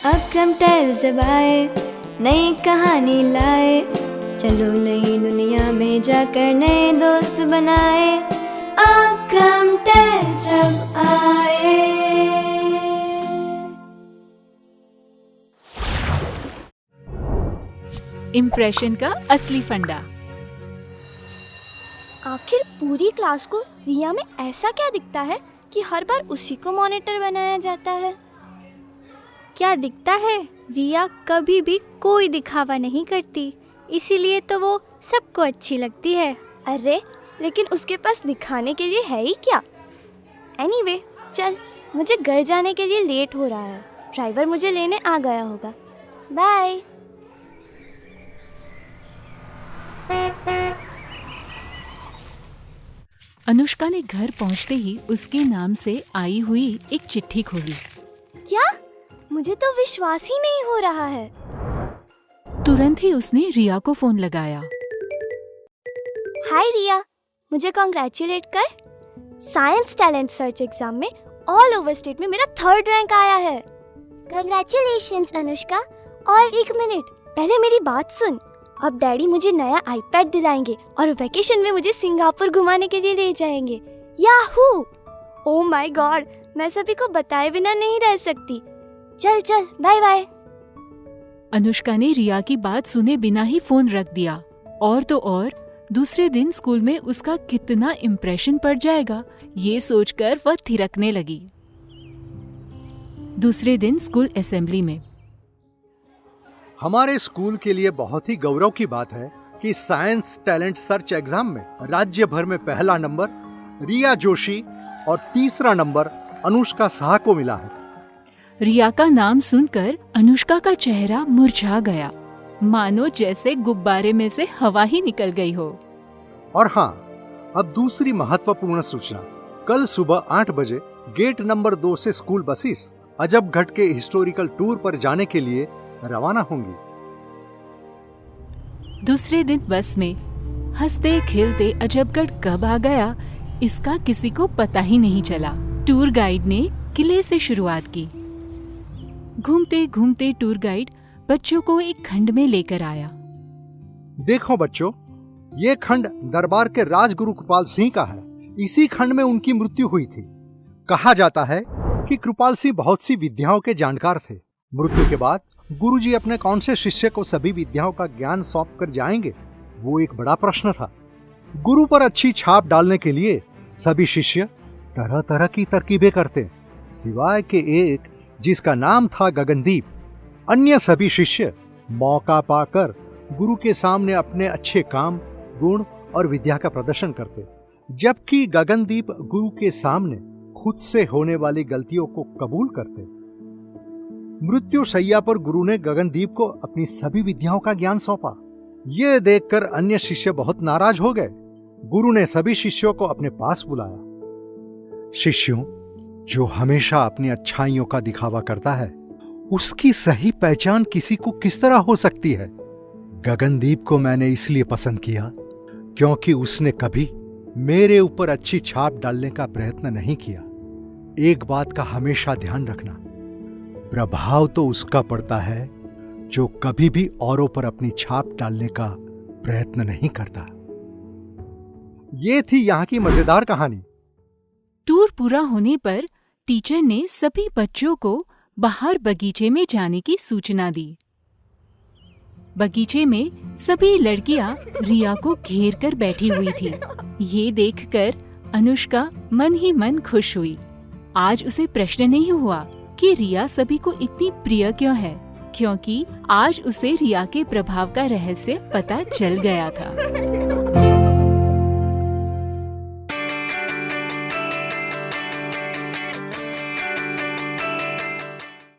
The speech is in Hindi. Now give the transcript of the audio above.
अक्रम टेल जब आए, नई कहानी लाए, चलो नई दुनिया में जाकर नए दोस्त बनाए। अक्रम टेल जब आए। इम्प्रेशन का असली फंडा। आखिर पूरी क्लास को रिया में ऐसा क्या दिखता है कि हर बार उसी को मॉनिटर बनाया जाता है? क्या दिखता है? रिया कभी भी कोई दिखावा नहीं करती, इसीलिए तो वो सबको अच्छी लगती है। अरे लेकिन उसके पास दिखाने के लिए है ही क्या? एनीवे, चल, मुझे घर जाने के लिए लेट हो रहा है। ड्राइवर मुझे लेने आ गया होगा। बाय। अनुष्का ने घर पहुंचते ही उसके नाम से आई हुई एक चिट्ठी खोली। क्या? मुझे तो विश्वास ही नहीं हो रहा है। तुरंत ही उसने रिया को फोन लगाया। हाय रिया, मुझे कॉन्ग्रेचुलेट कर। साइंस टैलेंट सर्च एग्जाम में ऑल ओवर स्टेट में मेरा 3rd रैंक आया है। कंग्रेचुलेशंस अनुष्का। और एक मिनट, पहले मेरी बात सुन। अब डैडी मुझे नया आईपैड दिलाएंगे और वेकेशन में मुझे सिंगापुर घुमाने के लिए ले जाएंगे। याहू! ओह माय गॉड, मैं सभी को बताए बिना नहीं रह सकती। चल चल, बाय बाय। अनुष्का ने रिया की बात सुने बिना ही फोन रख दिया। और तो और दूसरे दिन स्कूल में उसका कितना इम्प्रेशन पड़ जाएगा, ये सोचकर वह थिरकने लगी। दूसरे दिन स्कूल असेंबली में। हमारे स्कूल के लिए बहुत ही गौरव की बात है कि साइंस टैलेंट सर्च एग्जाम में राज्य भर में पहला नंबर रिया जोशी और तीसरा नंबर अनुष्का शाह को मिला है। रिया का नाम सुनकर अनुष्का का चेहरा मुरझा गया, मानो जैसे गुब्बारे में से हवा ही निकल गई हो। और हाँ, अब दूसरी महत्वपूर्ण सूचना। कल सुबह 8 बजे गेट नंबर 2 से स्कूल बसेस अजबगढ़ के हिस्टोरिकल टूर पर जाने के लिए रवाना होंगी। दूसरे दिन बस में हंसते खेलते अजबगढ़ कब आ गया, इसका किसी को पता ही नहीं चला। टूर गाइड ने किले से शुरुआत की। घूमते घूमते टूर गाइड बच्चों को एक खंड में लेकर आया। देखो बच्चों, ये खंड दरबार के राजगुरु कृपाल सिंह का है। इसी खंड में उनकी मृत्यु हुई थी। कहा जाता है कि कृपाल सिंह बहुत सी विद्याओं के जानकार थे। मृत्यु के बाद गुरुजी अपने कौन से शिष्य को सभी विद्याओं का ज्ञान सौंप कर जाएंगे, वो एक बड़ा प्रश्न था। गुरु पर अच्छी छाप डालने के लिए सभी शिष्य तरह तरह की तरकीबें करते, सिवाय के एक जिसका नाम था गगनदीप। अन्य सभी शिष्य मौका पाकर गुरु के सामने अपने अच्छे काम, गुण और विद्या का प्रदर्शन करते, जबकि गगनदीप गुरु के सामने खुद से होने वाली गलतियों को कबूल करते। मृत्यु शैया पर गुरु ने गगनदीप को अपनी सभी विद्याओं का ज्ञान सौंपा। ये देखकर अन्य शिष्य बहुत नाराज हो गए। गुरु ने सभी शिष्यों को अपने पास बुलाया। शिष्यों, जो हमेशा अपनी अच्छाइयों का दिखावा करता है, उसकी सही पहचान किसी को किस तरह हो सकती है? गगनदीप को मैंने इसलिए पसंद किया क्योंकि उसने कभी मेरे ऊपर अच्छी छाप डालने का प्रयत्न नहीं किया। एक बात का हमेशा ध्यान रखना, प्रभाव तो उसका पड़ता है जो कभी भी औरों पर अपनी छाप डालने का प्रयत्न नहीं करता। ये थी यहाँ की मजेदार कहानी। टूर पूरा होने पर टीचर ने सभी बच्चों को बाहर बगीचे में जाने की सूचना दी। बगीचे में सभी लड़कियां रिया को घेर कर बैठी हुई थी। ये देखकर अनुष्का मन ही मन खुश हुई। आज उसे प्रश्न नहीं हुआ कि रिया सभी को इतनी प्रिय क्यों है, क्योंकि आज उसे रिया के प्रभाव का रहस्य पता चल गया था।